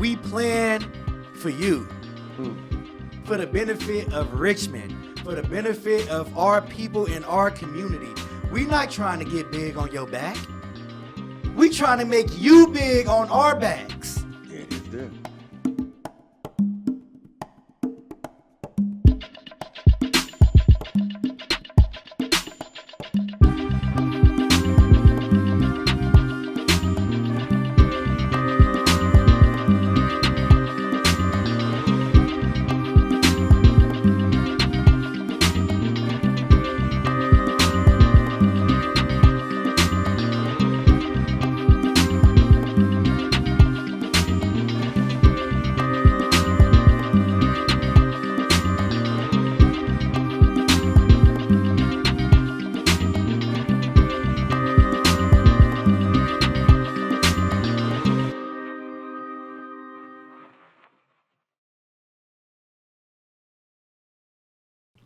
We plan for you, for the benefit of Richmond, for the benefit of our people in our community. We not trying to get big on your back. We trying to make you big on our backs. Yeah, it is there.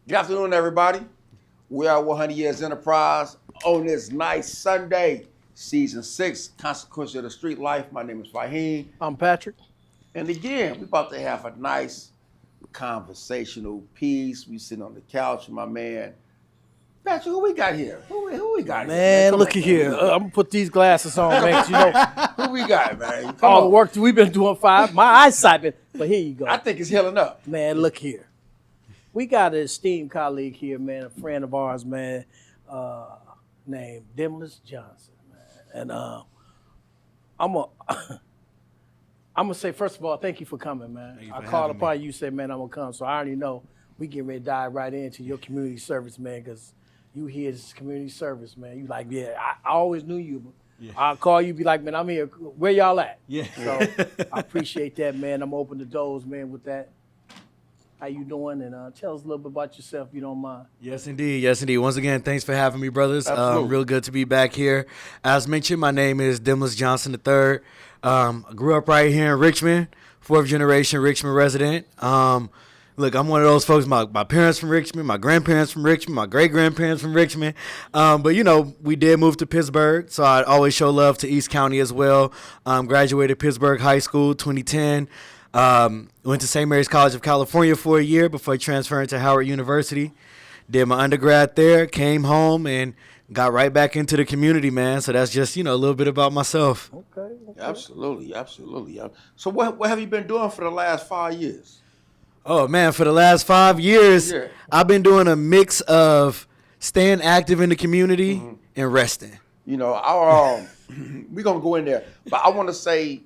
Good afternoon, everybody. We are 100 Years Enterprise on this nice Sunday, Season 6, Consequence of the Street Life. My name is Fahim. I'm Patrick. And again, we're about to have a nice conversational piece. We sitting on the couch with my man. Patrick, who we got here? Who we got here? Man, look at here. I'm going to put these glasses on, man. 'Cause you know, Who we got, man? Come all the on. work that we've been doing, my eyesight been, but here you go. I think it's healing up. Man, look here. We got an esteemed colleague here, man, a friend of ours, man, named Demnlus Johnson, man. And I'm gonna say, first of all, thank you for coming, man. I called upon you, said, man, I'm gonna come. So I already know we getting ready to dive right into your community service, man, because you here is community service, man. You like, yeah, I always knew you, but yeah. I'll call you, be like, man, I'm here. Where y'all at? Yeah. So I appreciate that, man. I'm open the doors, man, with that. How you doing? And tell us a little bit about yourself, if you don't mind. Yes, indeed. Yes, indeed. Once again, thanks for having me, brothers. Absolutely. Real good to be back here. As mentioned, my name is Demnlus Johnson III. I grew up right here in Richmond, fourth generation Richmond resident. Look, I'm one of those folks, my parents from Richmond, my grandparents from Richmond, my great-grandparents from Richmond. But, you know, we did move to Pittsburgh, so I always show love to East County as well. Graduated Pittsburgh High School 2010. Went to St. Mary's College of California for a year before transferring to Howard University. Did my undergrad there, came home, and got right back into the community, man. So that's just, you know, a little bit about myself. Okay. Absolutely. So what have you been doing for the last 5 years? Oh, man, for the last 5 years, Yeah. I've been doing a mix of staying active in the community and resting. You know, we're gonna go in there, but I want to say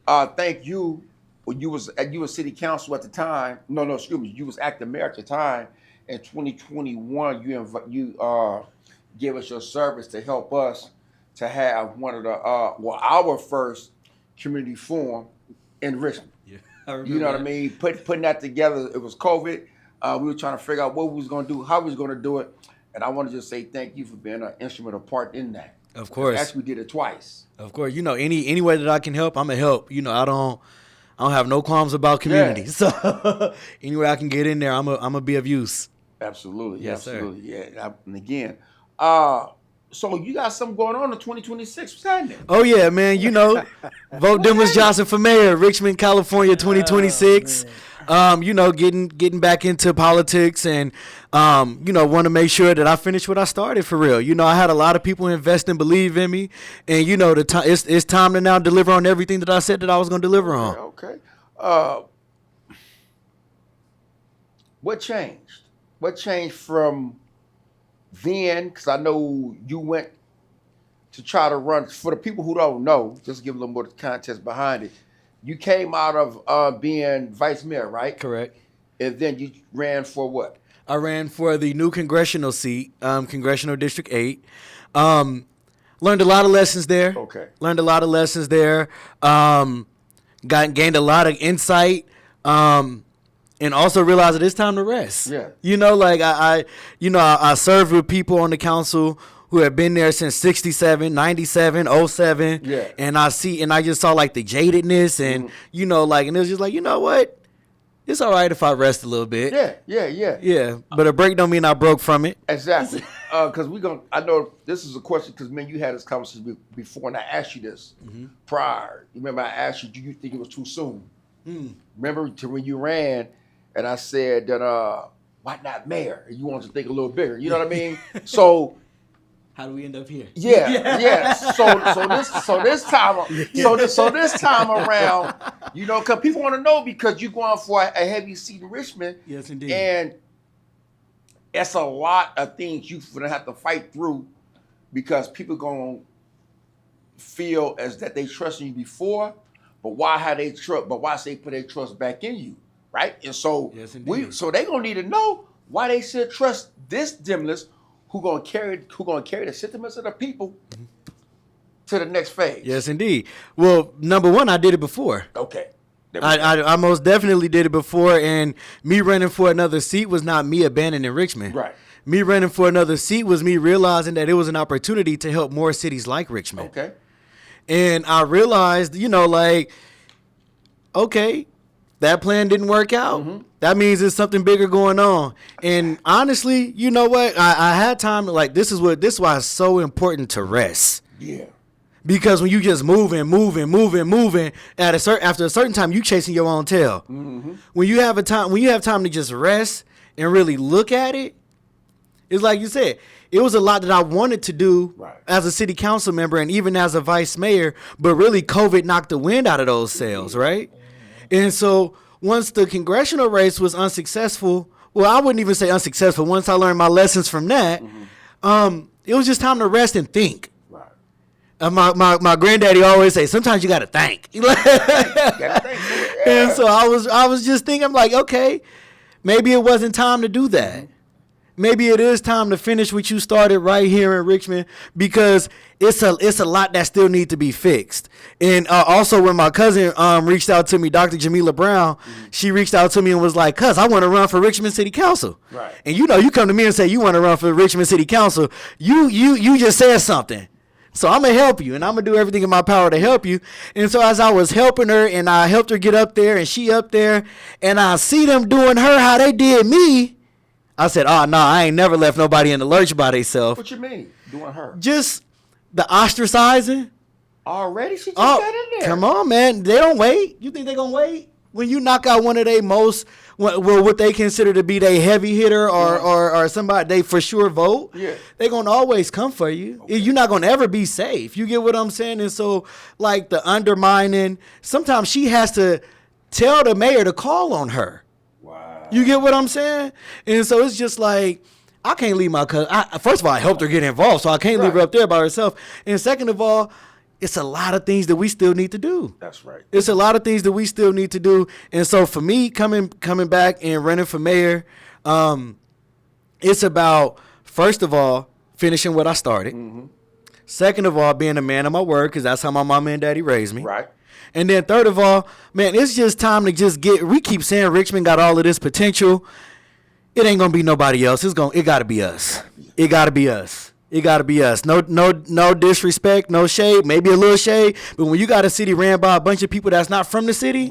thank you. You was city council at the time. No, excuse me. You was acting mayor at the time. In 2021, you gave us your service to help us to have one of the our first community forum in Richmond. Yeah, I remember. You know what I mean? Putting that together. It was COVID. We were trying to figure out what we was gonna do, how we was gonna do it, and I want to just say thank you for being an instrumental part in that. Of course. Actually, we did it twice. Of course. You know, any way that I can help, I'm going to help. You know, I don't have no qualms about community. Yeah. So any way I can get in there, I'm gonna be of use. Absolutely. Yes, sir. Absolutely. Yeah. And again, so you got something going on in 2026. What's happening? Oh, yeah, man. You know, vote Demnlus Johnson for mayor, Richmond, California, 2026. You know, getting back into politics and, you know, want to make sure that I finish what I started for real. You know, I had a lot of people invest and believe in me. And, you know, it's time to now deliver on everything that I said that I was going to deliver on. Okay. What changed? What changed from then? Because I know you went to try to run. For the people who don't know, just give a little more context behind it. You came out of being vice mayor, right? Correct. And then you ran for what? I ran for the new congressional seat, Congressional District 8. Learned a lot of lessons there. Okay. Learned a lot of lessons there. Gained a lot of insight. And also realized that it's time to rest. Yeah. You know, like I served with people on the council who have been there since 67, 97, 07. Yeah. And I just saw like the jadedness and, you know, like, and it was just like, you know what? It's all right if I rest a little bit. Yeah. Yeah. But a break don't mean I broke from it. Exactly. because I know this is a question because man, you had this conversation before, and I asked you this prior. You remember I asked you, do you think it was too soon? Remember to when you ran, and I said that why not mayor? And you wanted to think a little bigger. You know what I mean? So. How do we end up here? Yeah. So this time around, you know, because people want to know because you're going for a heavy seat in Richmond. Yes, indeed. And it's a lot of things you're gonna have to fight through because people gonna feel as that they trusted you before, but why say put their trust back in you, right? And so yes, indeed. so they gonna need to know why they should trust this Demnlus who gonna carry the sentiments of the people to the next phase. Yes, indeed. Well, number one, I did it before. Okay. I most definitely did it before, and me running for another seat was not me abandoning Richmond. Right. Me running for another seat was me realizing that it was an opportunity to help more cities like Richmond. Okay. And I realized, you know, like, okay, that plan didn't work out. That means there's something bigger going on. And honestly, you know what? I had time to, like, this is why it's so important to rest. Yeah. Because when you just moving, after a certain time, you chasing your own tail. When you have time to just rest and really look at it, it's like you said, it was a lot that I wanted to do as a city council member and even as a vice mayor, but really COVID knocked the wind out of those sails, right? And so once the congressional race was unsuccessful, well, I wouldn't even say unsuccessful. Once I learned my lessons from that, it was just time to rest and think. My granddaddy always say, sometimes you got to think. And so I was just thinking, I'm like, okay, maybe it wasn't time to do that. Maybe it is time to finish what you started right here in Richmond because it's a lot that still need to be fixed. And also when my cousin reached out to me, Dr. Jamila Brown, she reached out to me and was like, cuz I want to run for Richmond City Council. Right. And you know, you come to me and say you want to run for Richmond City Council, you just said something. So I'm going to help you, and I'm going to do everything in my power to help you. And so as I was helping her, and I helped her get up there, and she up there, and I see them doing her how they did me, I said, oh, no, I ain't never left nobody in the lurch by themselves. What you mean, doing her? Just the ostracizing. Already? She just got in there. Come on, man. They don't wait. You think they going to wait? When you knock out one of their most, what they consider to be their heavy hitter or somebody they for sure vote, they going to always come for you. Okay. You're not going to ever be safe. You get what I'm saying? And so, like, the undermining, sometimes she has to tell the mayor to call on her. Wow. You get what I'm saying? And so it's just like, I can't leave my cousin. First of all, I helped her get involved, so I can't leave her up there by herself. And second of all, it's a lot of things that we still need to do. That's right. It's a lot of things that we still need to do. And so for me, coming back and running for mayor, it's about, first of all, finishing what I started. Second of all, being a man of my word, because that's how my mama and daddy raised me. Right. And then third of all, man, it's just time to just we keep saying Richmond got all of this potential. It ain't going to be nobody else. It got to be us. It got to be us. It got to be us. No disrespect, no shade, maybe a little shade. But when you got a city ran by a bunch of people that's not from the city,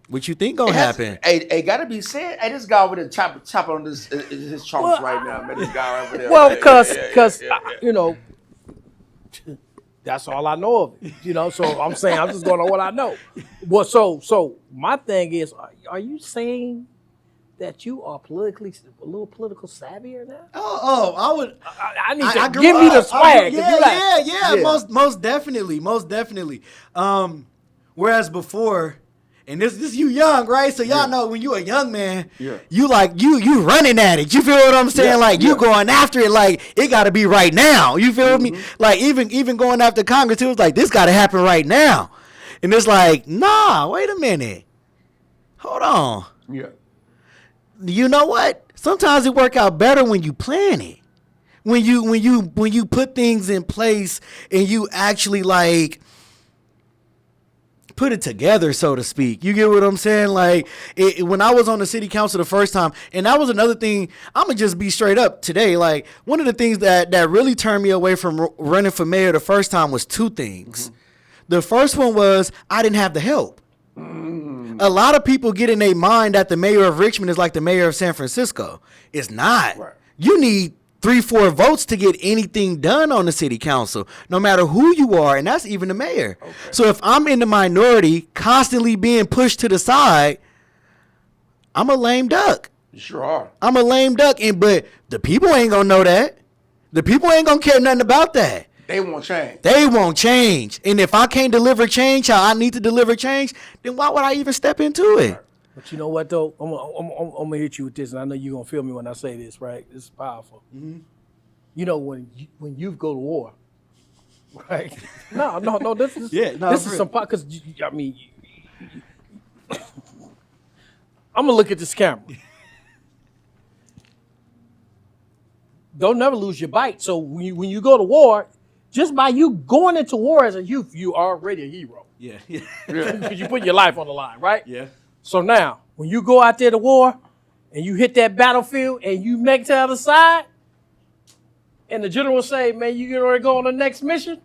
what you think gonna happen? Hey, gotta be said. Hey, this guy over there chopping on his chunks right now, man. This guy over there. Well, because you know, that's all I know of it. You know, so I'm saying I'm just going on what I know. Well, so my thing is, are you saying that you are a little political savvier now? I would. I need to give you the swag. Yeah. Most definitely. Whereas before, and this you young, right? So y'all know when you a young man, you like you running at it. You feel what I'm saying? You going after it. Like it got to be right now. You feel me? Like even going after Congress, it was like this got to happen right now. And it's like, nah, wait a minute, hold on. Yeah. You know what? Sometimes it work out better when you plan it. When you put things in place and you actually like put it together, so to speak. You get what I'm saying? Like when I was on the city council the first time, and that was another thing, I'm gonna just be straight up today. Like one of the things that really turned me away from running for mayor the first time was two things. The first one was I didn't have the help. A lot of people get in their mind that the mayor of Richmond is like the mayor of San Francisco. It's not. Right. You need 3-4 votes to get anything done on the city council, no matter who you are, and that's even the mayor. Okay. So if I'm in the minority, constantly being pushed to the side, I'm a lame duck. You sure are. I'm a lame duck, but the people ain't gonna know that. The people ain't gonna care nothing about that. They won't change. They won't change. And if I can't deliver change how I need to deliver change, then why would I even step into it? But you know what, though? I'm gonna hit you with this, and I know you're going to feel me when I say this, right? This is powerful. Mm-hmm. You know, when you go to war, right? No, this is this is some, because, I mean, I'm going to look at this camera. Don't never lose your bite. So when you go to war, just by you going into war as a youth, you are already a hero. Yeah. Because you put your life on the line, right? Yeah. So now, when you go out there to war and you hit that battlefield and you make it to the other side, and the general say, man, you already go on the next mission,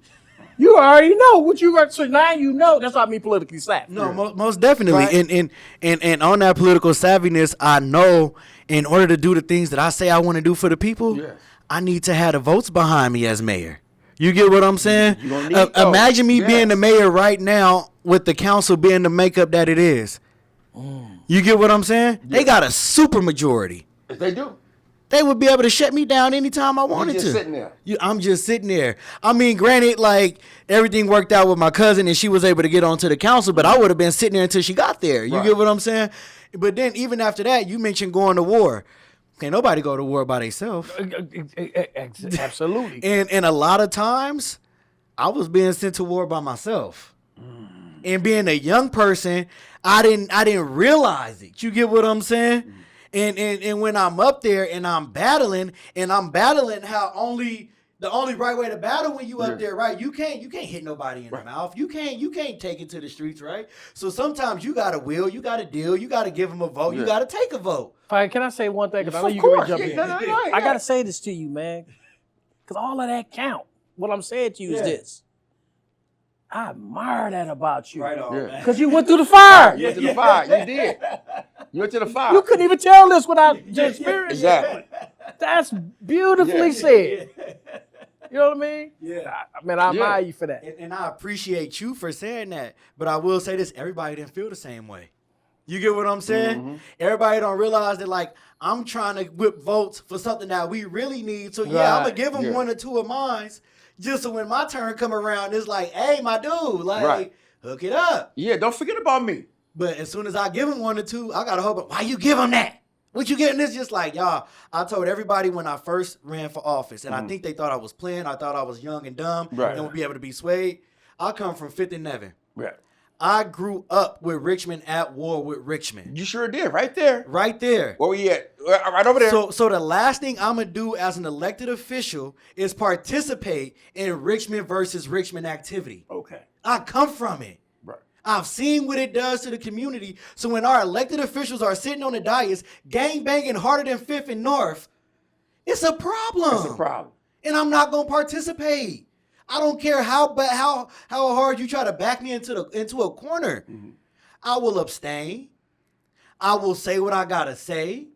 you already know what you got. So now you know. That's what I mean politically savvy. No, most definitely. Right? And on that political savviness, I know in order to do the things that I say I want to do for the people, I need to have the votes behind me as mayor. You get what I'm saying? Imagine me being the mayor right now with the council being the makeup that it is. You get what I'm saying? Yeah. They got a super majority. If they do. They would be able to shut me down anytime I wanted to. You're just sitting there. I'm just sitting there. I mean, granted, like, everything worked out with my cousin and she was able to get onto the council, but I would have been sitting there until she got there. You get what I'm saying? But then even after that, you mentioned going to war. Can't nobody go to war by themselves. Absolutely. And a lot of times, I was being sent to war by myself. And being a young person, I didn't realize it. You get what I'm saying? And when I'm up there and I'm battling how the only right way to battle when you up there, right? You can't hit nobody in the mouth. You can't take it to the streets, right? So sometimes you gotta will, you gotta deal, you gotta give them a vote, you gotta take a vote. Fine, can I say one thing? Because I know you can jump in. I gotta say this to you, man. Because all of that count. What I'm saying to you is this. I admire that about you. Right on, man. Because you went through the fire. You went to the fire. You did. You went to the fire. You couldn't even tell this without your experience. Exactly. That's beautifully said. You know what I mean? Yeah. I admire you for that. And I appreciate you for saying that. But I will say this, everybody didn't feel the same way. You get what I'm saying? Mm-hmm. Everybody don't realize that, like, I'm trying to whip votes for something that we really need. So, I'm going to give them one or two of mine. Just so when my turn come around, it's like, hey, my dude, like, hook it up. Yeah, don't forget about me. But as soon as I give him one or two, I got to hope, why you give him that? What you getting? This just like, y'all, I told everybody when I first ran for office, and I think they thought I was playing. I thought I was young and dumb and would be able to be swayed. I come from 5th and Nevin. Right. I grew up with Richmond, at war with Richmond. You sure did, right there. Right there. Where we at? Right over there. So the last thing I'm going to do as an elected official is participate in Richmond versus Richmond activity. Okay. I come from it. Right. I've seen what it does to the community. So when our elected officials are sitting on the dais, gang banging harder than 5th and North, it's a problem. It's a problem. And I'm not going to participate. I don't care how hard you try to back me into a corner. Mm-hmm. I will abstain. I will say what I gotta say,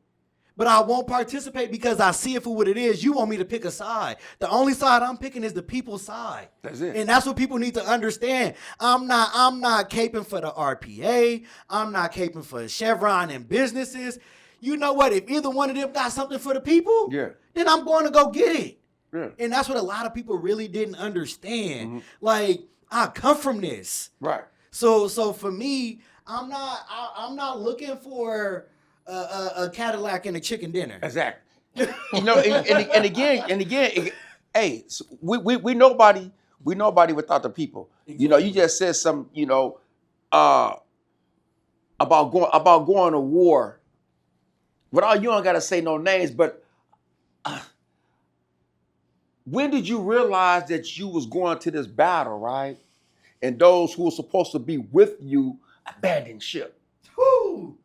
but I won't participate because I see it for what it is. You want me to pick a side. The only side I'm picking is the people's side. That's it. And that's what people need to understand. I'm not caping for the RPA. I'm not caping for Chevron and businesses. You know what? If either one of them got something for the people, then I'm going to go get it. Yeah. And that's what a lot of people really didn't understand. Mm-hmm. Like, I come from this. Right. So for me, I'm not looking for a Cadillac and a chicken dinner. Exactly. and again, hey, we nobody without the people. Exactly. You know, you just said some, about going to war. Without you don't gotta say no names, but when did you realize that you was going to this battle, right? And those who were supposed to be with you abandoned ship? Whew.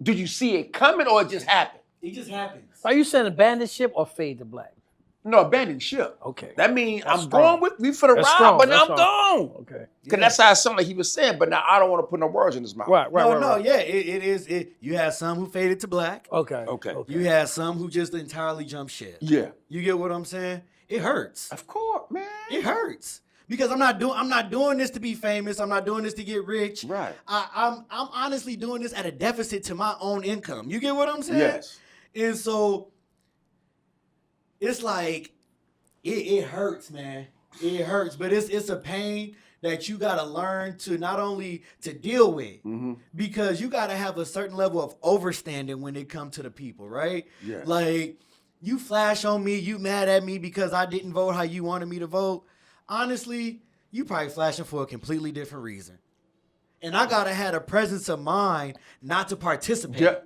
Did you see it coming or it just happened? It just happened. Are you saying abandoned ship or fade to black? No, abandon ship. Okay. That means That's I'm strong. going with me for the That's ride, strong. but now That's I'm strong. gone. Okay. Because that's how it sounded like he was saying, but now I don't want to put no words in his mouth. Right. Yeah, it is. You had some who faded to black. Okay. Okay. You had some who just entirely jumped ship. Yeah. You get what I'm saying? It hurts. Of course, man. It hurts. Because I'm not doing this to be famous. I'm not doing this to get rich. Right. I'm honestly doing this at a deficit to my own income. You get what I'm saying? Yes. And so it's like it hurts, man. It hurts, but it's a pain that you gotta learn to not only to deal with, because you gotta have a certain level of overstanding when it comes to the people, right? Yeah. Like you flash on me, you mad at me because I didn't vote how you wanted me to vote. Honestly, you probably flashing for a completely different reason. And I gotta have a presence of mind not to participate. Yeah.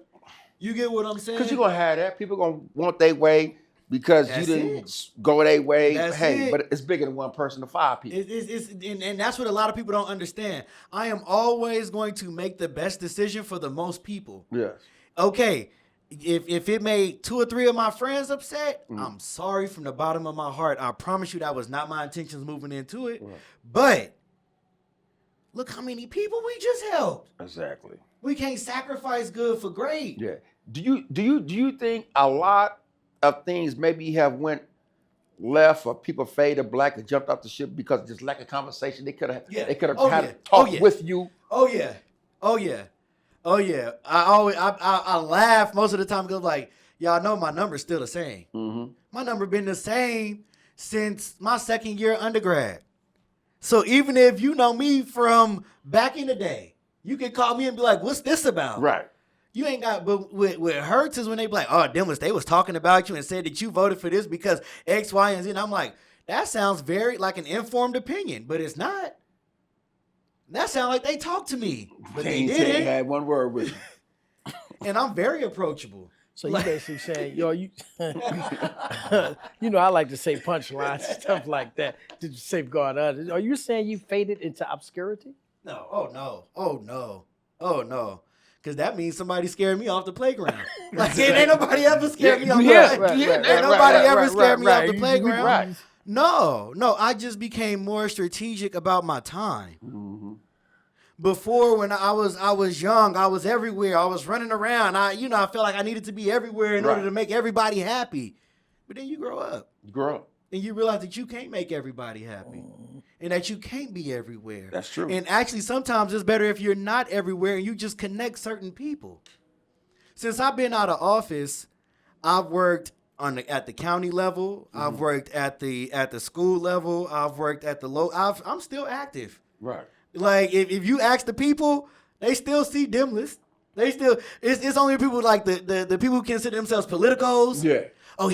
You get what I'm saying? Because you're going to have that. People going to want their way because That's you didn't it. go their way. That's hey, it. but it's bigger than one person to 5 people. And that's what a lot of people don't understand. I am always going to make the best decision for the most people. Yes. Okay, if it made 2 or 3 of my friends upset, I'm sorry from the bottom of my heart. I promise you that was not my intentions moving into it. Right. But look how many people we just helped. Exactly. We can't sacrifice good for great. Yeah. Do you think a lot of things maybe have went left or people faded black and jumped off the ship because of this lack of conversation? They could have had a talk with you. Oh yeah. I laugh most of the time because like, y'all know my number's still the same. Mm-hmm. My number been the same since my 2nd year undergrad. So even if you know me from back in the day, you can call me and be like, what's this about? Right. You ain't got, but what hurts is when they be like, oh, Demnlus, they was talking about you and said that you voted for this because X, Y, and Z. And I'm like, that sounds very like an informed opinion, but it's not. That sounds like they talked to me, but they didn't. Had one word with you. And I'm very approachable. So you basically saying, yo, you know, I like to say punchlines, stuff like that to safeguard others. Are you saying you faded into obscurity? No, oh no. Because that means somebody scared me off the playground. Like, ain't nobody ever scared me off the playground. Ain't nobody ever scared me off the playground. Right. No, I just became more strategic about my time. Mm-hmm. Before, when I was young, I was everywhere. I was running around. I felt like I needed to be everywhere in order to make everybody happy. But then you grow up. And you realize that you can't make everybody happy. And that you can't be everywhere. That's true. And actually, sometimes it's better if you're not everywhere and you just connect certain people. Since I've been out of office, I've worked at the county level. Mm-hmm. I've worked at the school level. I've worked at the low. I'm still active. Right. Like, if you ask the people, they still see Demnlus. They still, it's only people like the people who consider themselves politicos. Yeah. Oh,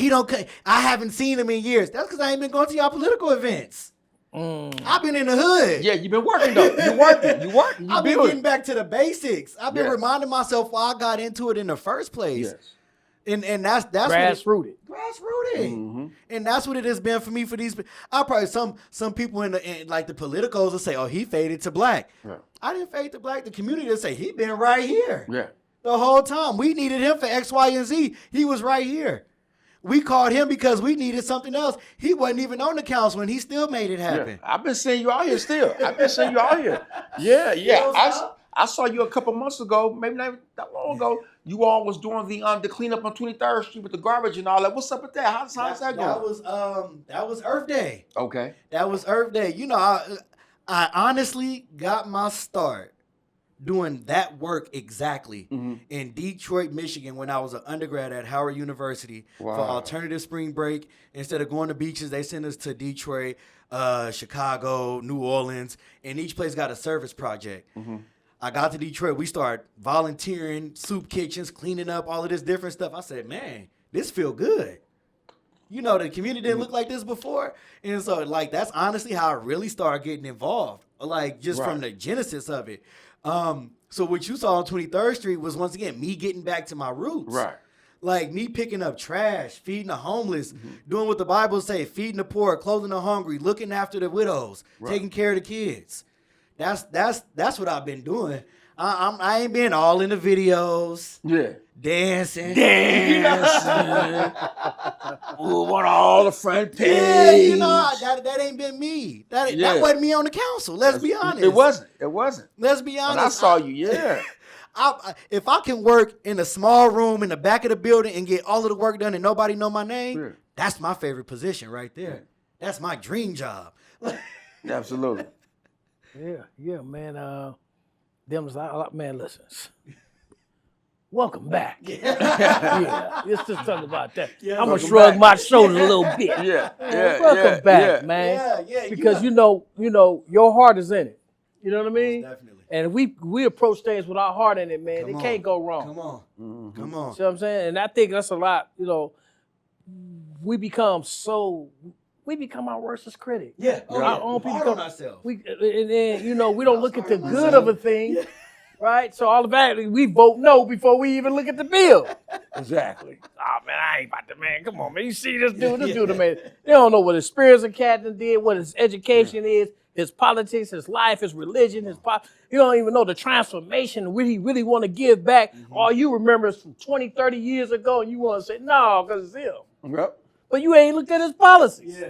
I haven't seen him in years. That's because I ain't been going to y'all political events. I've been in the hood. Yeah, you've been working though. You working. I've been getting back to the basics. I've been reminding myself why I got into it in the first place. Yes. And that's grassrooted. Mm-hmm. And that's what it has been for me for these. I probably some people in like the politicals will say, "Oh, he faded to black." Right. I didn't fade to black. The community will say he been right here. Yeah. The whole time we needed him for X, Y, and Z. He was right here. We called him because we needed something else. He wasn't even on the council and he still made it happen. Yeah. I've been seeing you out here still. Yeah. I saw you a couple months ago, maybe not that long ago. You all was doing the cleanup on 23rd Street with the garbage and all that. What's up with that? How's that going? That was Earth Day. Okay. That was Earth Day. You know, I honestly got my start doing that work exactly in Detroit, Michigan, when I was an undergrad at Howard University for alternative spring break. Instead of going to beaches, they sent us to Detroit, Chicago, New Orleans, and each place got a service project. Mm-hmm. I got to Detroit. We started volunteering, soup kitchens, cleaning up, all of this different stuff. I said, man, this feel good. You know, the community didn't look like this before. And so, like, that's honestly how I really started getting involved, like, just from the genesis of it. So what you saw on 23rd Street was, once again, me getting back to my roots. Right. Like, me picking up trash, feeding the homeless, doing what the Bible say, feeding the poor, clothing the hungry, looking after the widows, taking care of the kids. That's what I've been doing. I ain't been all in the videos. Yeah. Dancing. Ooh, want all the front page. Yeah, you know, that ain't been me. That wasn't me on the council. Let's be honest. It wasn't. Let's be honest. But I saw you, yeah. If I can work in a small room in the back of the building and get all of the work done and nobody know my name, that's my favorite position right there. That's my dream job. Absolutely. Yeah, man. Man, listen. Welcome back. Let's just talk about that. I'm gonna shrug my shoulders a little bit. Welcome back, man. Because you know, your heart is in it. You know what I mean? Definitely. And we approach things with our heart in it, man. It can't go wrong. Come on. Mm-hmm. Come on. See what I'm saying? And I think that's a lot, we become our worst critic. Yeah. Our own people hard on ourselves. we don't look at the good of a thing, right? So automatically we vote no before we even look at the bill. Exactly. Oh man, I ain't about to, man. Come on, man. You see this dude, man. They don't know what his spiritual captain did, what his education is, his politics, his life, his religion, you don't even know the transformation, what he really want to give back. All you remember is from 20, 30 years ago, and you want to say, no, because it's him. Yep. But you ain't looked at his policies.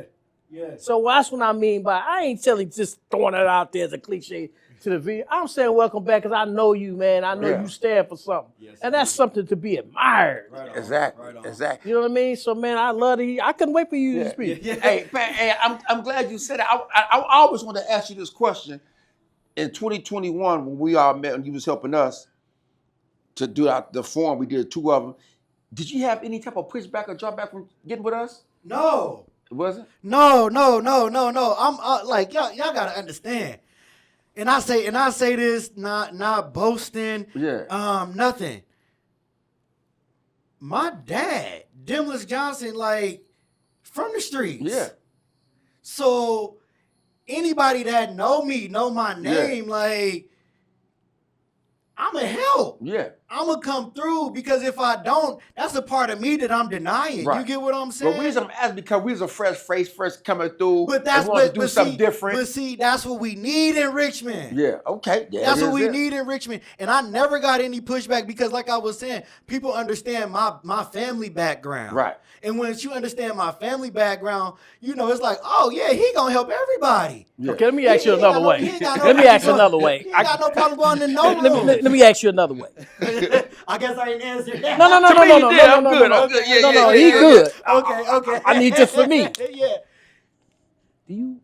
Yeah. So that's what I mean by, I ain't just throwing it out there as a cliche to the video. I'm saying welcome back because I know you, man. I know you stand for something. Yes, and that's something to be admired. Right on. Exactly. Right on. Exactly. You know what I mean? So, man, I love to hear. I couldn't wait for you to speak. Yeah. Hey, man, I'm glad you said that. I always want to ask you this question. In 2021, when we all met and you was helping us to do the forum, we did 2 of them. Did you have any type of pushback or drawback from getting with us? No. It wasn't? No. I'm like y'all gotta understand. And I say this not boasting. Yeah. Nothing. My dad, Demnlus Johnson, like from the streets. Yeah. So anybody that know me, know my name, like I'ma help. Yeah. I'ma come through because if I don't, that's a part of me that I'm denying. Right. You get what I'm saying? The reason I'm asking because we was a fresh face first coming through. But that's want to do something different. But see, that's what we need in Richmond. Yeah. Okay. Yeah, that's what we need in Richmond. And I never got any pushback because, like I was saying, people understand my family background. Right. And once you understand my family background, it's like, oh yeah, he gonna help everybody. Yeah. Okay, let me ask you another way. Let me ask you another way. I got no problem going to no room. Let me ask you another way. I guess I ain't answered that. No. No, he good. Okay. I need just for me. Yeah. Do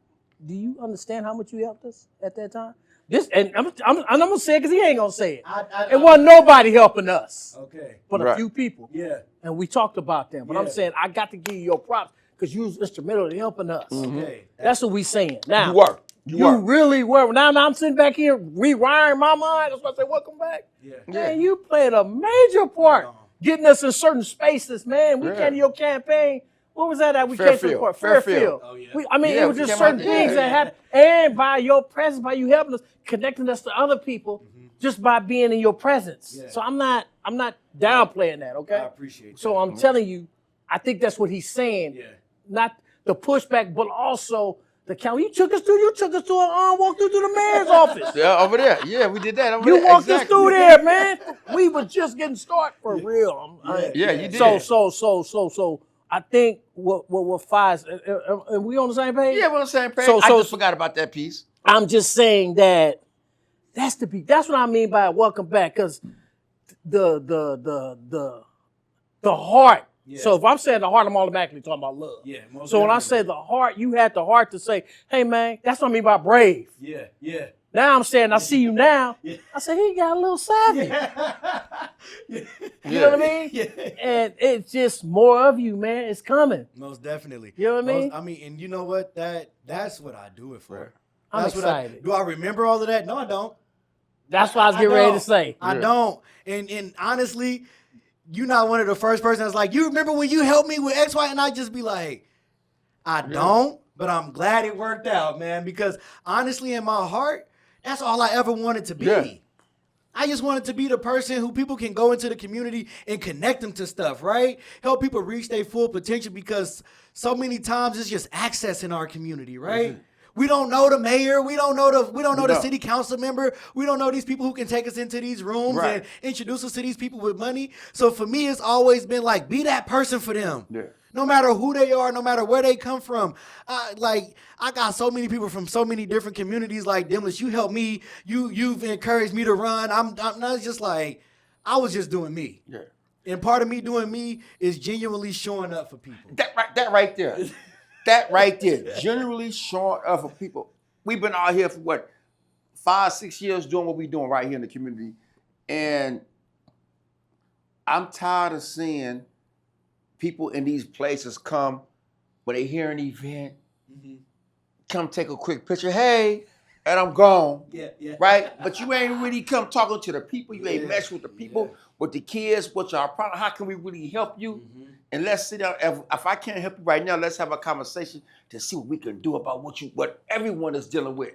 you understand how much you helped us at that time? And I'm gonna say it because he ain't gonna say it. It wasn't nobody helping us. Okay. But a few people. Yeah. And we talked about them. But I'm saying I got to give you your props because you was instrumental in helping us. Okay. That's what we saying. Now You were. Really were. Now I'm sitting back here rewiring my mind. That's why I say welcome back. Yeah. Man, you played a major part getting us in certain spaces, man. We came to your campaign. What was that we came to? Fairfield. Oh, yeah. It was just certain things that happened. And by your presence, by you helping us, connecting us to other people, just by being in your presence. Yeah. So I'm not downplaying that, okay? I appreciate that. So I'm telling you, I think that's what he's saying. Yeah. Not the pushback, but also the county. You took us to a walk through to the mayor's office. Yeah, over there. Yeah, we did that over there. You walked us through there, man. We were just getting started for real. Yeah, you did. So I think what Fives, and we on the same page? Yeah, we're on the same page. I just forgot about that piece. I'm just saying that that's what I mean by welcome back, because the heart. Yeah. So if I'm saying the heart, I'm automatically talking about love. Yeah. So when I say the heart, you had the heart to say, hey man, that's what I mean by brave. Yeah. Now I'm saying I see you now. Yeah. I said he got a little savvy. You know what I mean? Yeah. And it's just more of you, man. It's coming. Most definitely. You know what I mean? And you know what? That's what I do it for. I'm excited. Do I remember all of that? No, I don't. That's what I was getting ready to say. I don't. And honestly, you're not one of the first person that's like, you remember when you helped me with X, Y, and I just be like, I don't, but I'm glad it worked out, man. Because honestly, in my heart, that's all I ever wanted to be. Yeah. I just wanted to be the person who people can go into the community and connect them to stuff, right? Help people reach their full potential, because so many times it's just access in our community, right? Mm-hmm. We don't know the mayor. We don't know the No. city council member. We don't know these people who can take us into these rooms Right. and introduce us to these people with money. So for me, it's always been like, be that person for them. Yeah. No matter who they are, no matter where they come from. I got so many people from so many different communities. Like, Demnlus, you helped me. You've encouraged me to run. I'm not just like, I was just doing me. Yeah. And part of me doing me is genuinely showing up for people. That right there. Generally showing up for people. We've been out here for what, 5-6 years doing what we're doing right here in the community. And I'm tired of seeing people in these places come when they hear an event, come take a quick picture, hey, and I'm gone. Yeah. Right? But you ain't really come talking to the people. You ain't mess with the people, with the kids, what's our problem? How can we really help you? And let's sit down. If I can't help you right now, let's have a conversation to see what we can do about what everyone is dealing with.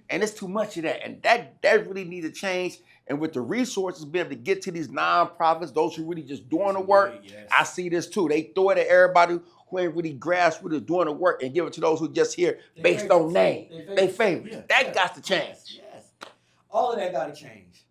And it's too much of that. And that really needs to change. And with the resources, be able to get to these nonprofits, those who really just doing the work, I see this too. They throw it at everybody who ain't really grassroots doing the work and give it to those who just here based on name. They favorites. That got to change. Yes. All of that got to change.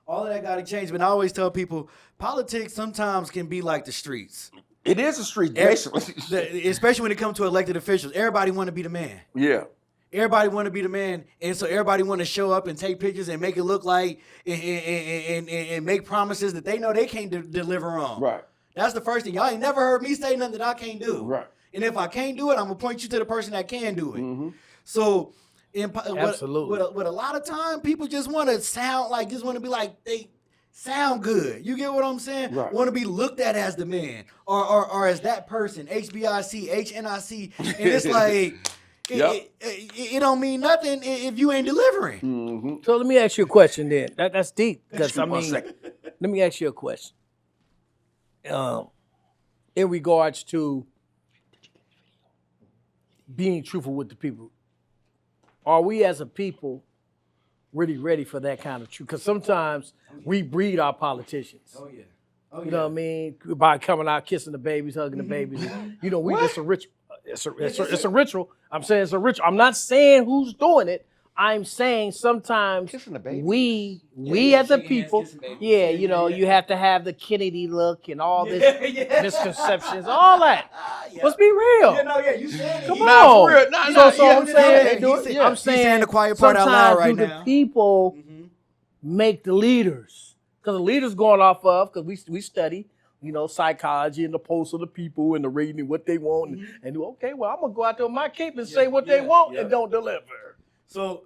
All of that got to change. But I always tell people, politics sometimes can be like the streets. It is a street, basically. Especially when it comes to elected officials. Everybody want to be the man. Yeah. Everybody want to be the man, and so everybody want to show up and take pictures and make it look like and make promises that they know they can't deliver on. Right. That's the first thing. Y'all ain't never heard me say nothing that I can't do. Right. And if I can't do it, I'm gonna point you to the person that can do it. So, Absolutely. With a lot of time, people just want to sound like, just want to be like they sound good. You get what I'm saying? Right. Want to be looked at as the man or as that person. HBIC, HNIC, and it's like. It don't mean nothing if you ain't delivering. So let me ask you a question then. That's deep. Because I One mean, second. let me ask you a question. In regards to being truthful with the people, are we as a people really ready for that kind of truth? Because sometimes we breed our politicians. Oh yeah. You know what I mean? By coming out, kissing the babies, hugging the babies. You know, it's a ritual. It's a ritual. I'm saying it's a ritual. I'm not saying who's doing it. I'm saying sometimes Kissing the baby. we Yeah, as a shaking hands, people, kissing babies. you know, you have to have the Kennedy look and all this Yeah. misconceptions, all that. Yeah. Let's be real. You said it. Come Nah, on. for real. Nah, I'm saying, He's I'm saying saying the quiet part out sometimes loud right do now. the people make the leaders? Because the leaders going off of, because we study, you know, psychology and the pulse of the people and the rating and what they want and do, okay, well, I'm going to go out there with my cape and say what they want and don't deliver. So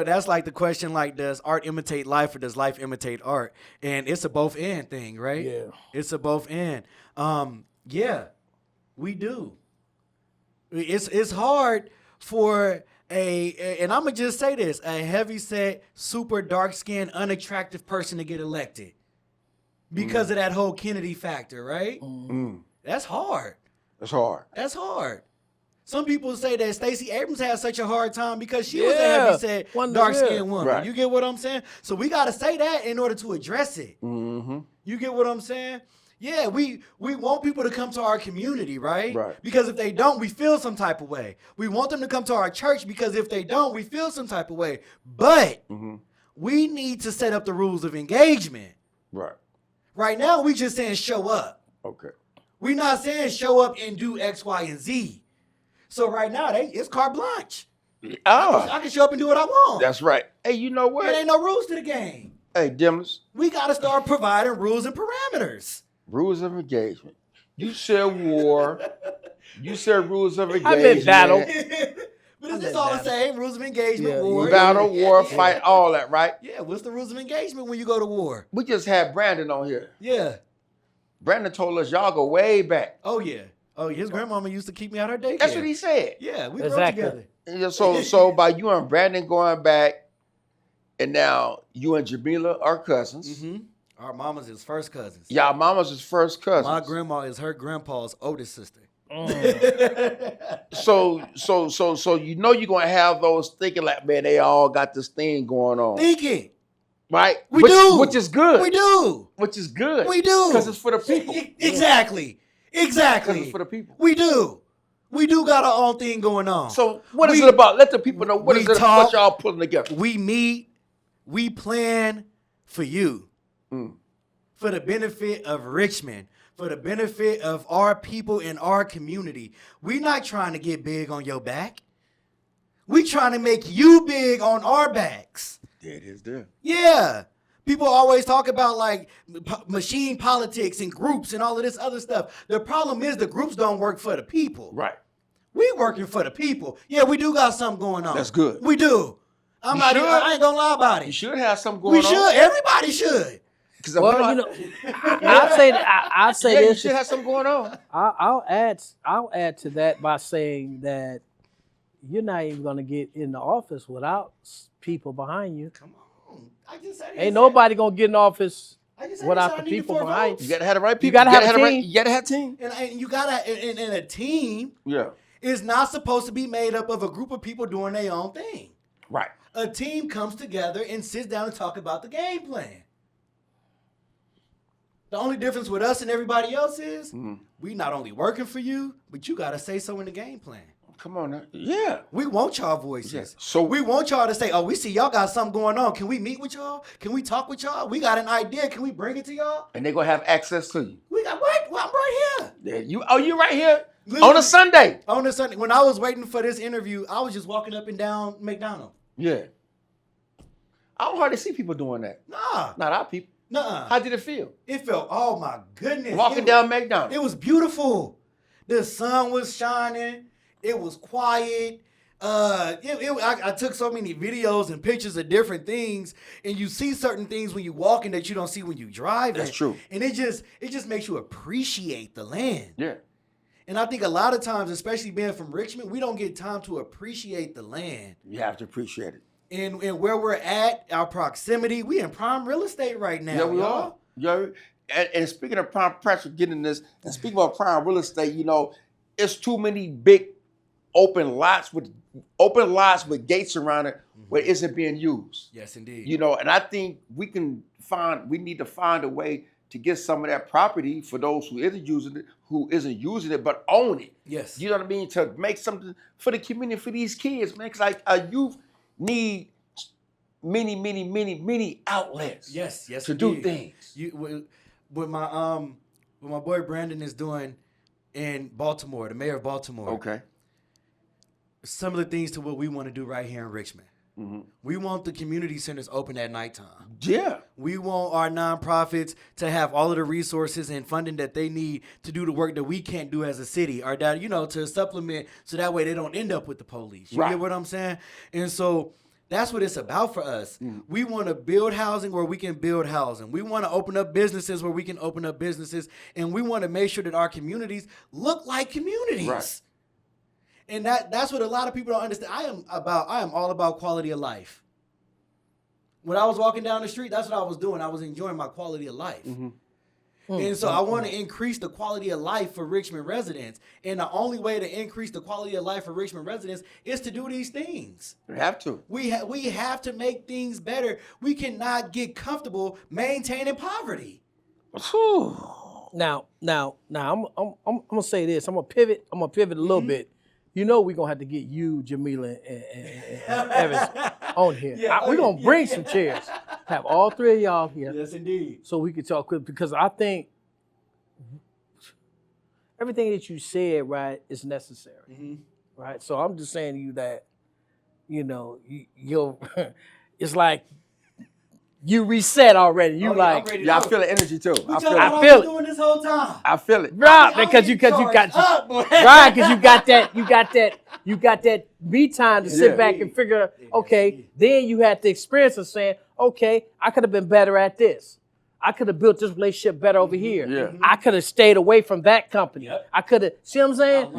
that's like the question, like, does art imitate life or does life imitate art? And it's a both and thing, right? Yeah. It's a both and. Yeah, we do. It's hard for and I'm gonna just say this, a heavy-set, super dark-skinned, unattractive person to get elected because of that whole Kennedy factor, right? That's hard. That's hard. That's hard. Some people say that Stacey Abrams had such a hard time because she was a Yeah. heavy-set, dark-skinned woman. Right. You get what I'm saying? So we got to say that in order to address it. You get what I'm saying? Yeah, we want people to come to our community, right? Right. Because if they don't, we feel some type of way. We want them to come to our church because if they don't, we feel some type of way. But we need to set up the rules of engagement. Right. Right now, we just saying show up. Okay. We're not saying show up and do X, Y, and Z. So right now, it's carte blanche. I can show up and do what I want. That's right. Hey, you know what? There ain't no rules to the game. Hey, Demnlus, We got to start providing rules and parameters. rules of engagement. You said war. You said rules of engagement. I'm in battle. But it's just all the same. Rules of engagement, Yeah, war. Battle, war, fight, all that, right? Yeah, what's the rules of engagement when you go to war? We just had Brandon on here. Yeah. Brandon told us y'all go way back. Oh, yeah. Oh, his grandmama used to keep me out her daycare. That's what he said. Yeah, we Exactly. grew up together. Yeah, so by you and Brandon going back, and now you and Jamila are cousins. Our mamas is first cousins. Y'all mamas is first cousins. My grandma is her grandpa's oldest sister. So you know you're gonna have those thinking like, man, they all got this thing going on. Thinking. Right? We do. Which is good. We do. Which is good. We do. Because it's for the people. Exactly. Because it's for the people. We do. We do got our own thing going on. So what is it about? Let the people know what we is it talk, what y'all pulling together. We meet, we plan for you. For the benefit of Richmond, for the benefit of our people in our community. We not trying to get big on your back. We trying to make you big on our backs. There it is there. Yeah. People always talk about like machine politics and groups and all of this other stuff. The problem is the groups don't work for the people. Right. We working for the people. Yeah, we do got something going on. That's good. We do. I ain't gonna lie about it. You should have something going on. We should. Everybody should. Well, you know, I'll say yeah, this. You should have something going on. I'll add to that by saying that you're not even gonna get in the office without people behind you. Come on, I just said ain't nobody gonna get in office without the people behind you. You gotta have the right people. You gotta have a team. You gotta have a team. And you gotta and a team. Yeah. Is not supposed to be made up of a group of people doing their own thing. Right. A team comes together and sits down and talk about the game plan. The only difference with us and everybody else is we not only working for you, but you got to say so in the game plan. Come on now. Yeah. We want y'all voices. Yeah. So we want y'all to say, oh, we see y'all got something going on. Can we meet with y'all? Can we talk with y'all? We got an idea. Can we bring it to y'all? And they're going to have access to you. We got what? Well, I'm right here. Yeah, you right here? Literally, on a Sunday. On a Sunday. When I was waiting for this interview, I was just walking up and down McDonald's. Yeah. I don't hardly see people doing that. Nah. Not our people. Nuh-uh. How did it feel? It felt, oh my goodness. Walking down McDonald's. It was beautiful. The sun was shining. It was quiet. I took so many videos and pictures of different things, and you see certain things when you walking that you don't see when you driving. That's true. And it just makes you appreciate the land. Yeah. And I think a lot of times, especially being from Richmond, we don't get time to appreciate the land. You have to appreciate it. And where we're at, our proximity, we in prime real estate right now. Yeah, we y'all. are. Yeah. And speaking of prime pressure, getting this, and speaking of prime real estate, you know, it's too many big open lots with gates around it where it isn't being used. Yes, indeed. You know, and I think we need to find a way to get some of that property for those who isn't using it, but own it. Yes. You know what I mean? To make something for the community, for these kids, man. Because like a youth need many outlets. Yes, to indeed. do things. What my boy Brandon is doing in Baltimore, the mayor of Baltimore. Okay. Some of the things to what we want to do right here in Richmond. Mm-hmm. We want the community centers open at nighttime. Yeah. We want our nonprofits to have all of the resources and funding that they need to do the work that we can't do as a city, or that, to supplement, so that way they don't end up with the police. You get what I'm saying? And so that's what it's about for us. We want to build housing where we can build housing. We want to open up businesses where we can open up businesses. And we want to make sure that our communities look like communities. Right. And that's what a lot of people don't understand. I am all about quality of life. When I was walking down the street, that's what I was doing. I was enjoying my quality of life. Mm-hmm. And so I want to increase the quality of life for Richmond residents. And the only way to increase the quality of life for Richmond residents is to do these things. We have to. We have to make things better. We cannot get comfortable maintaining poverty. Now, I'm gonna say this. I'm gonna pivot a little bit. You know we're gonna have to get you, Jamila, and Evans on here. We're gonna bring some chairs. Have all three of y'all here. Yes, indeed. So we can talk quick, because I think everything that you said, right, is necessary. Mm-hmm. Right? So I'm just saying to you that, you'll it's like you reset already. You I feel the energy too. I feel it. Doing this whole time. I feel it. Right, because you got that me time to sit back and figure, okay, then you had the experience of saying, okay, I could have been better at this. I could have built this relationship better over here. Yeah. I could have stayed away from that company. Yep. I could have, see what I'm saying?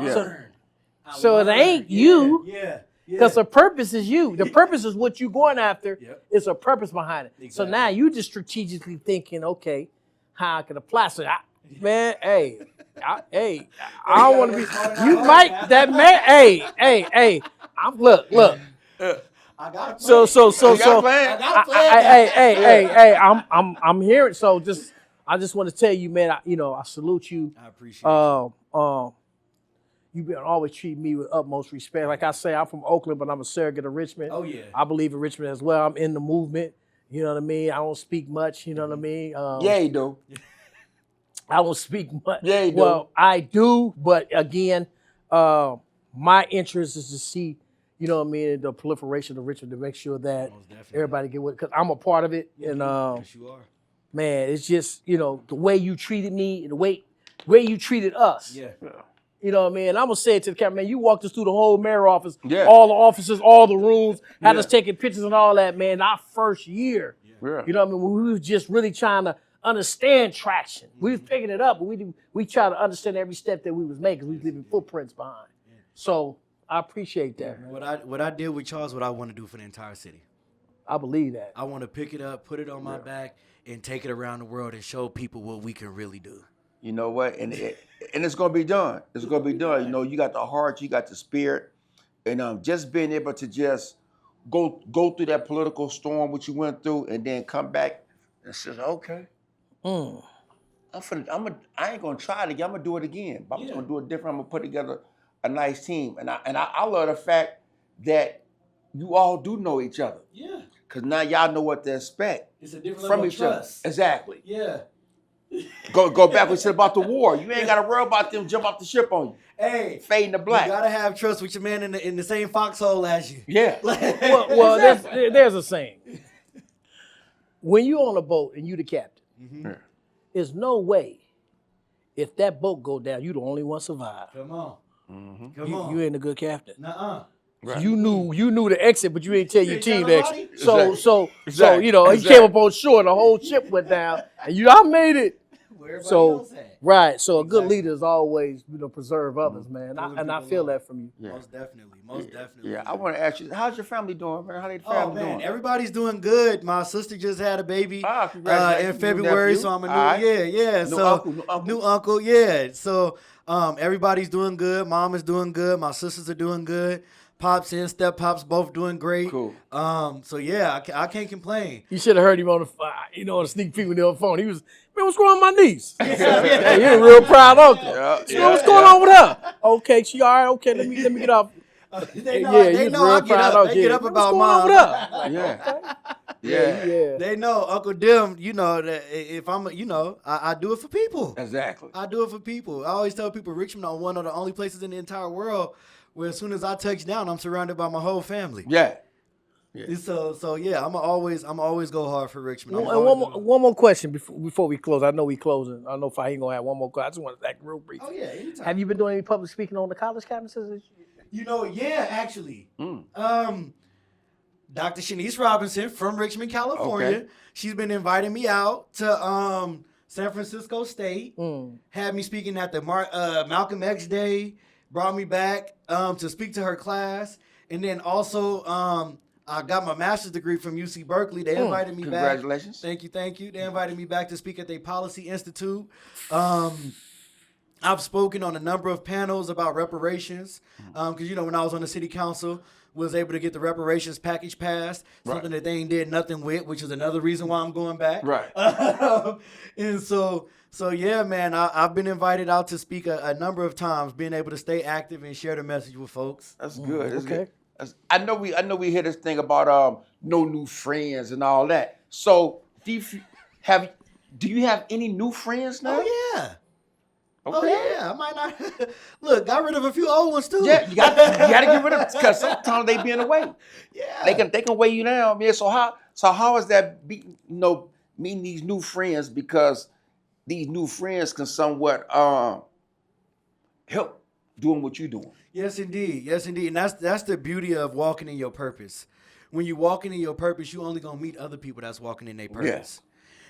So it ain't you. Yeah. Because the purpose is you. The purpose is what you're going after. Yep. It's a purpose behind it. Exactly. So now you just strategically thinking, okay, how I can apply. So, I don't want to be. You might that man. Hey. Look. I got a plan. I'm hearing. So I just want to tell you, man. I salute you. I appreciate it. you've been always treating me with utmost respect. Like I say, I'm from Oakland, but I'm a surrogate of Richmond. Oh, yeah. I believe in Richmond as well. I'm in the movement. You know what I mean? I don't speak much. You know what I mean? Yeah, you do. I don't speak much. Yeah, you do. Well, I do, but again, my interest is to see, you know what I mean, the proliferation of Richmond to make sure that everybody get with it. Because I'm a part of it. And Yes, you are. man, it's just, you know, the way you treated me, the way you treated us. Yeah. You know what I mean? I'm going to say it to the camera, man, you walked us through the whole mayor office, Yeah. all the offices, all the rooms, had Yeah. us taking pictures and all that, man, our first year. Yeah. You know what I mean? When we was just really trying to understand traction. We was picking it up, but we try to understand every step that we was making. We was leaving footprints behind. So I appreciate that, man. What I did with y'all is what I want to do for the entire city. I believe that. I want to pick it up, put it on my back, and take it around the world and show people what we can really do. You know what? And it's gonna be done. It's gonna be done. You know, you got the heart, you got the spirit, and just being able to just go through that political storm which you went through, and then come back and say, okay, I ain't gonna try it again. I'm gonna do it again. But I'm just gonna do it different. I'm gonna put together a nice team, and I love the fact that you all do know each other. Yeah. Cause now y'all know what to expect It's a different from level of each trust. other. Exactly. Yeah. Go back. We said about the war. You ain't gotta worry about them jump off the ship on you. Hey, Fading to black. you gotta have trust with your man in the same foxhole as you. Yeah. Well, there's a saying. When you on a boat and you the captain, there's no way if that boat go down, you the only one survive. Come on. You ain't a good captain. Nuh-uh. Right. You knew the exit, but you ain't tell your ain't team tell the exit. nobody? So Exactly. you know, he came up on shore, the whole ship went down, and I made it. Where everybody So else at? right, so a good Exactly. leader is always, you know, preserve others, man. And I people feel along. that from you. Yeah. Most definitely. Yeah. I want to ask you, how's your family doing, man? How they Oh family man, doing? everybody's doing good. My sister just had a baby Congratulations. in February, New so I'm a new nephew? so New uncle. yeah. So everybody's doing good. Mom is doing good. My sisters are doing good. Pops and step pops both doing great. Cool. So yeah, I can't complain. You should have heard him on the sneak peek when they on the phone. He was, man, what's going on with my niece? Yeah. Hey, you're a real proud uncle. Yeah. What's going on with her? Okay, she all right. Okay, let me get off. They know, Yeah, they you know I real get proud up. uncle. They get Yeah. up What's about going on mom. with her? Yeah. Yeah, yeah. They know Uncle Dim, you know, that if I'm, you know, I do it for people. Exactly. I do it for people. I always tell people Richmond are one of the only places in the entire world where as soon as I touch down, I'm surrounded by my whole family. Yeah. So yeah, I'm always go hard for Richmond. And one more question before we close. I know we closing. I know Fahim gonna have one more question. I just want to act real brief. Oh yeah, anytime. Have you been doing any public speaking on the college campuses? You know, yeah, actually. Dr. Shanice Robinson from Richmond, California. Okay. She's been inviting me out to San Francisco State. Had me speaking at the Malcolm X Day. Brought me back to speak to her class. And then also I got my master's degree from UC Berkeley. They invited me back. Congratulations. Thank you. They invited me back to speak at their Policy Institute. I've spoken on a number of panels about reparations because, you know, when I was on the city council, was able to get the reparations package passed, something that they ain't did nothing with, which is another reason why I'm going back. Right. And so yeah, man, I've been invited out to speak a number of times, being able to stay active and share the message with folks. That's good. That's okay. good. I know we hear this thing about no new friends and all that. So do you have any new friends now? Oh, yeah. Okay. Oh, yeah. I might not. Look, got rid of a few old ones, too. Yeah, you got to get rid of it because sometimes they be in the way. Yeah. They can weigh you down, man. So how is that meeting these new friends, because these new friends can somewhat help doing what you're doing. Yes, indeed. And that's the beauty of walking in your purpose. When you're walking in your purpose, you only gonna meet other people that's walking in their purpose.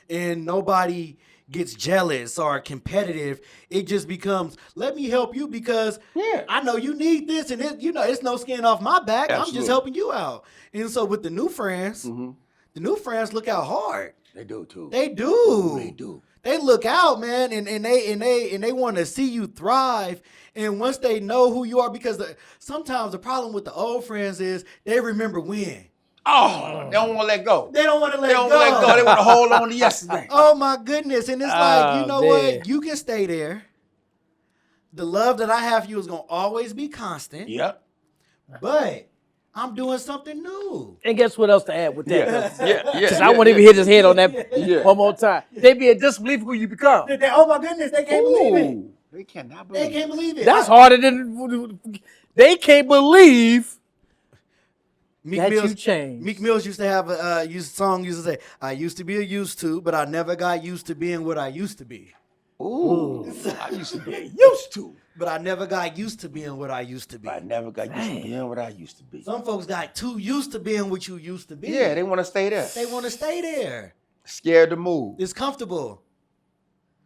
And nobody gets jealous or competitive. It just becomes, let me help you because I know you need this, and it's no skin off my back. Absolutely. I'm just helping you out. And so with the new friends, the new friends look out hard. They do too. They do. They do. They look out, man, and they want to see you thrive. And once they know who you are, because sometimes the problem with the old friends is they remember when. Oh, they don't want to let go. They don't want to let go. They want to hold on to yesterday. Oh my goodness. And it's like, you know what? You can stay there. the love that I have for you is gonna always be constant. Yep. But I'm doing something new. And guess what else to add with that? Yeah. Because I won't even hit his head on that one more time. They be in disbelief who you become. Oh my goodness, they can't believe it. Ooh, they cannot believe They can't believe it. That's harder than they can't believe that you changed. Meek Mills used to have a song used to say, "I used to be a used to, but I never got used to being what I used to be." Ooh. I used to be used to. But I never got used to being what I used to be. I never got used to being what I used to be. Some folks got too used to being what you used to be. Yeah, they want to stay there. They want to stay there. Scared to move. It's comfortable.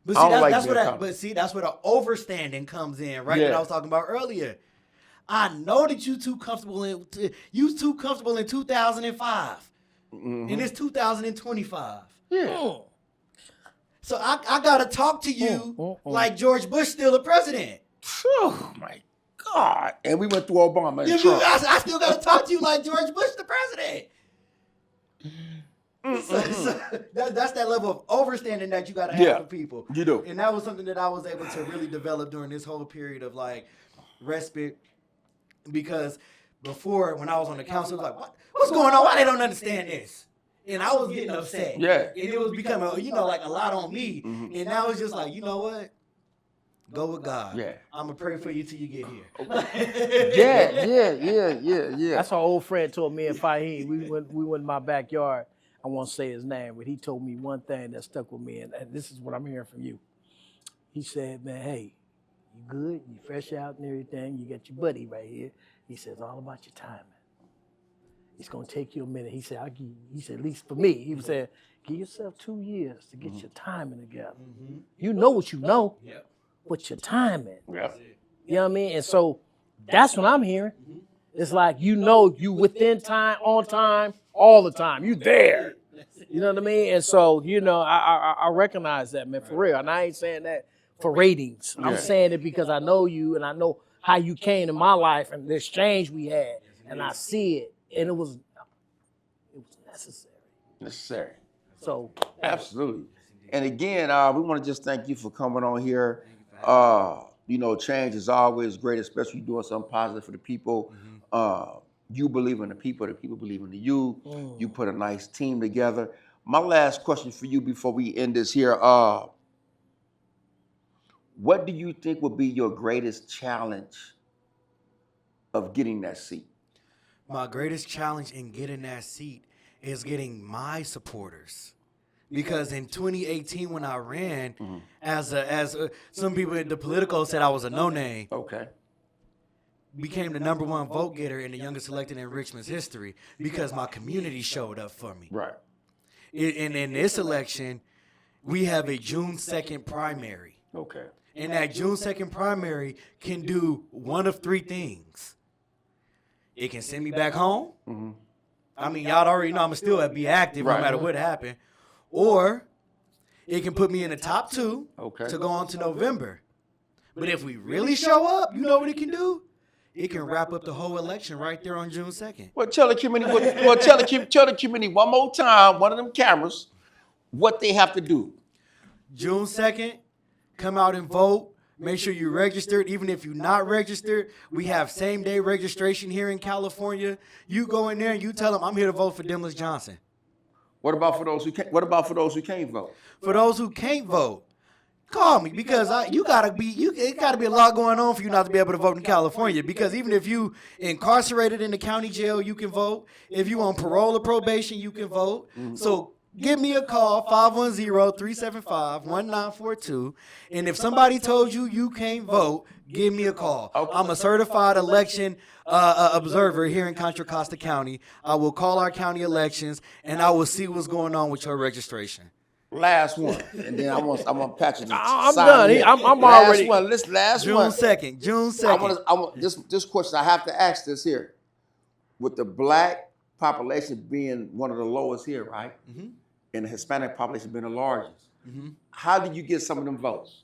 But I see, don't like that's being where comfortable. that's where the overstanding comes in, right? Yeah. That I was talking about earlier. I know that you too comfortable in 2005, and it's 2025. Yeah. So I gotta talk to you like George Bush still a president. Oh my God. And we went through Obama and I Trump. still gotta talk to you like George Bush the president. So that's that level of overstanding that you gotta have for people. You do. And that was something that I was able to really develop during this whole period of like respite. Because before, when I was on the council, it was like, what's going on? Why they don't understand this? And I was getting upset. Yeah. And it was becoming, like a lot on me. Mm-hmm. And now it's just like, you know what? Go with God. Yeah. I'm going to pray for you till you get here. Yeah. That's our old friend told me in Fahim. We went in my backyard. I won't say his name, but he told me one thing that stuck with me, and this is what I'm hearing from you. He said, man, hey, you good, you fresh out and everything, you got your buddy right here. He says, all about your timing. It's gonna take you a minute. He said, at least for me, he said, give yourself 2 years to get your timing together. Mm-hmm. You know what you know, but your timing. Yep. You know what I mean? And so that's what I'm hearing. Mm-hmm. It's like, you within time, on time, all the time. You there. You know what I mean? And so, I recognize that, man, for real. And I ain't saying that for ratings. I'm saying it because I know you and I know how you came to my life and the exchange we had, and I see it, and it was necessary. Necessary. So absolutely. And again, we want to just thank you for coming on here. Change is always great, especially doing something positive for the people. Mm-hmm. You believe in the people believe in you. You put a nice team together. My last question for you before we end this here. What do you think would be your greatest challenge of getting that seat? My greatest challenge in getting that seat is getting my supporters. Because in 2018, when I ran, as some people in the Politico said I was a no-name. Okay. Became the #1 vote getter and the youngest elected in Richmond's history because my community showed up for me. Right. And in this election, we have a June 2nd primary. Okay. And that June 2nd primary can do one of three things. It can send me back home. Mm-hmm. I mean, y'all already know I'm going to still be active no matter what happened. Or it can put me in the top 2 to go on to November. But if we really show up, you know what it can do? It can wrap up the whole election right there on June 2nd. Well, tell the community one more time, one of them cameras, what they have to do. June 2nd, come out and vote. Make sure you're registered. Even if you're not registered, we have same-day registration here in California. You go in there and you tell them, I'm here to vote for Demnlus Johnson. What about for those who can't vote? For those who can't vote, call me because it gotta be a lot going on for you not to be able to vote in California. Because even if you incarcerated in the county jail, you can vote. If you on parole or probation, you can vote. Mm-hmm. So give me a call, 510-375-1942. And if somebody told you can't vote, give me a call. Okay. I'm a certified election observer here in Contra Costa County. I will call our county elections, and I will see what's going on with your registration. Last one, and then I'm gonna patch it. I'm done. I'm last already. One. This last June one. 2nd. June 2nd. I want this question. I have to ask this here. With the black population being one of the lowest here, right? Mm-hmm. And the Hispanic population being the largest. Mm-hmm. How did you get some of them votes?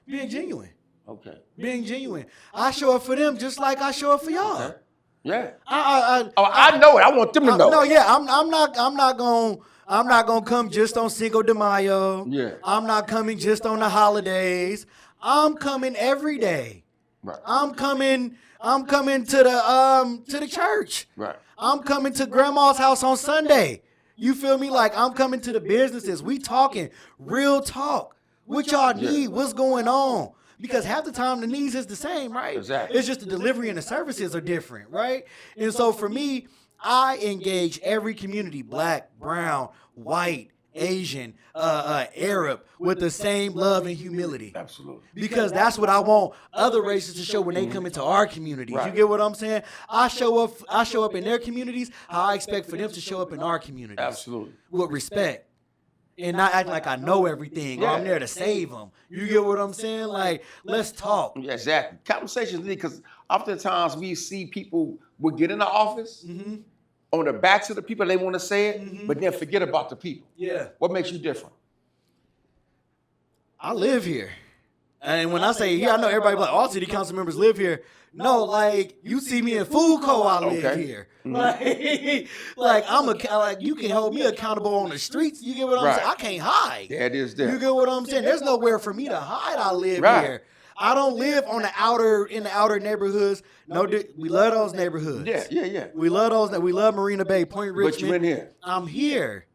Being genuine. Okay. Being genuine. I show up for them just like I show up for y'all. Okay. Yeah. I know it. I want them to know. No, yeah. I'm not gonna come just on Cinco de Mayo. Yeah. I'm not coming just on the holidays. I'm coming every day. Right. I'm coming to the church. Right. I'm coming to grandma's house on Sunday. You feel me? Like, I'm coming to the businesses. We talking real talk. What y'all need? What's going on? Because half the time the needs is the same, right? Exactly. It's just the delivery and the services are different, right? And so for me, I engage every community, black, brown, white, Asian, Arab, with the same love and humility. Absolutely. Because that's what I want other races to show when they come into our communities. Right. You get what I'm saying? I show up in their communities how I expect for them to show up in our communities. Absolutely. With respect. And not acting like I know everything or I'm there to save them. You get what I'm saying? Like, let's talk. Yeah, exactly. Conversations need, because oftentimes we see people will get in the office on the backs of the people they want to say it, but then forget about the people. Yeah. What makes you different? I live here. And when I say here, I know everybody like, all city council members live here. No, like, you see me in food co, I live here. Like you can hold me accountable on the streets. You get what I'm saying? I can't hide. Yeah, it is there. You get what I'm saying? There's nowhere for me to hide. I live here. I don't live in the outer neighborhoods. No, we love those neighborhoods. Yeah. We love those. We love Marina Bay, Point Richmond. But you in here. I'm here.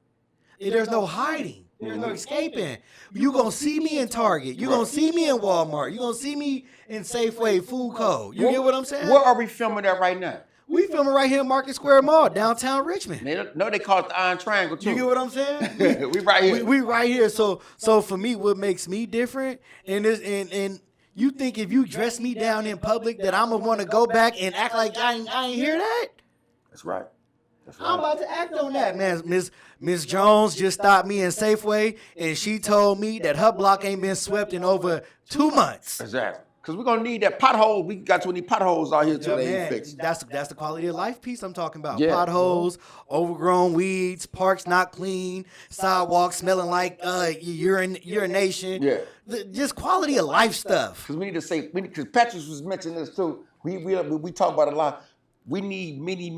There's no hiding. There's no escaping. You gonna see me in Target. You gonna see me in Walmart. You gonna see me in Safeway, Food Co. You get what I'm saying? Where are we filming at right now? We filming right here in Market Square Mall, downtown Richmond. They call it the Iron Triangle too. You get what I'm saying? We right here. We right here. So for me, what makes me different and you think if you dress me down in public that I'm gonna want to go back and act like I ain't hear that? That's right. I'm about to act on that, man. Miss Jones just stopped me in Safeway, and she told me that her block ain't been swept in over 2 months. Exactly. Because we're going to need that pothole. We got too many potholes out here till they ain't fixed. That's the quality of life piece I'm talking about. Yeah. Potholes, overgrown weeds, parks not clean, sidewalks smelling like urination. Yeah. Just quality of life stuff. Because we need to say, because Patrick was mentioning this too. We talk about it a lot. We need many,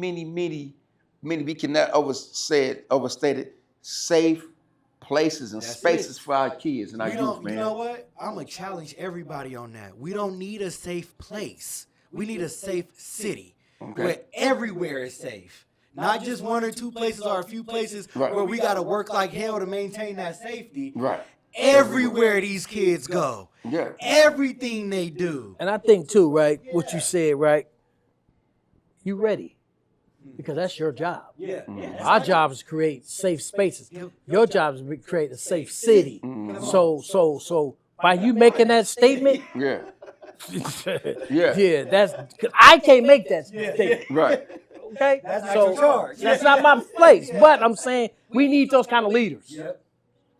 we cannot overstate it, safe places and spaces for our kids and our youth, man. You know what? I'm going to challenge everybody on that. We don't need a safe place. We need a safe city where everywhere is safe. Not just one or two places or a few places where we got to work like hell to maintain that safety. Right. Everywhere these kids go. Yeah. Everything they do. And I think too, right, what you said, right, you ready. Because that's your job. Yeah. Our job is to create safe spaces. Your job is to create a safe city. So by you making that statement, Yeah. that's I can't make that statement. Right. Okay? That's not your charge. That's not my place. But I'm saying we need those kind of leaders.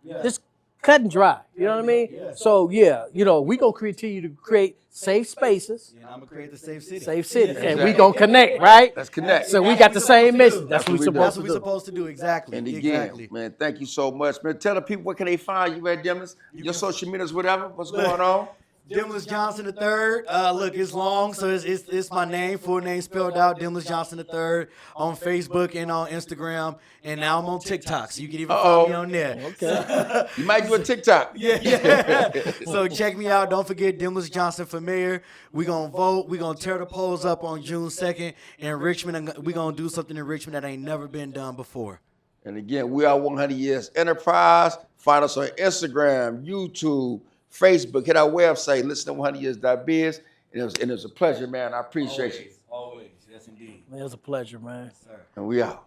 Just cut and dry. You know what I mean? So we gonna continue to create safe spaces. And I'm gonna create the safe city. Safe cities. And we gonna connect, right? Let's connect. So we got the same mission. That's what we're That's supposed what to we're do. supposed to do. Exactly. And again, man, thank you so much. Man, tell the people where can they find you at Demnlus? Your social medias, whatever. What's going on? Demnlus Johnson III. Look, it's long, so it's my name, full name spelled out. Demnlus Johnson III on Facebook and on Instagram, and now I'm on TikTok, so you can even find me on there. Okay. You might do a TikTok. Yeah. So check me out. Don't forget Demnlus Johnson for mayor. We gonna vote. We gonna tear the polls up on June 2nd in Richmond. We gonna do something in Richmond that ain't never been done before. And again, we are 100 Years Enterprise. Find us on Instagram, YouTube, Facebook. Hit our website, listen to 100years.biz. And it was a pleasure, man. I appreciate you. Always. Yes, indeed. It was a pleasure, man. Sir. And we out.